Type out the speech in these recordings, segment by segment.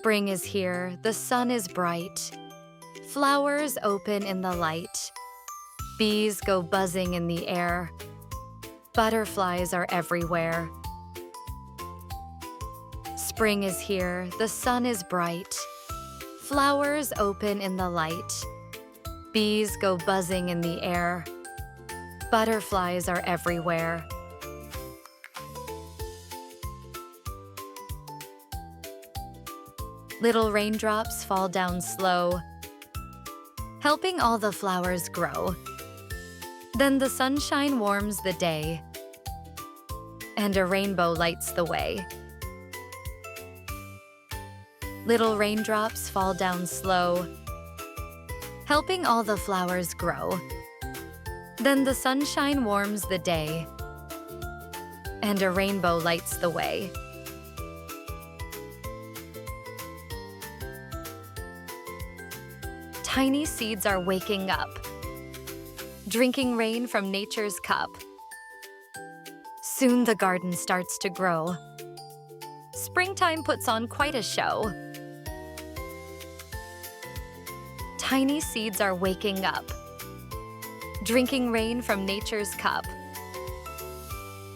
Spring is here, the sun is bright. Flowers open in the light. Bees go buzzing in the air. Butterflies are everywhere. Spring is here, the sun is bright. Flowers open in the light. Bees go buzzing in the air. Butterflies are everywhere. Little raindrops fall down slow, helping all the flowers grow. Then the sunshine warms the day, and a rainbow lights the way. Little raindrops fall down slow, helping all the flowers grow. Then the sunshine warms the day, and a rainbow lights the way. Tiny seeds are waking up, drinking rain from nature's cup. Soon the garden starts to grow. Springtime puts on quite a show. Tiny seeds are waking up, drinking rain from nature's cup.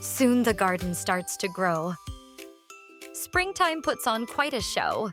Soon the garden starts to grow. Springtime puts on quite a show.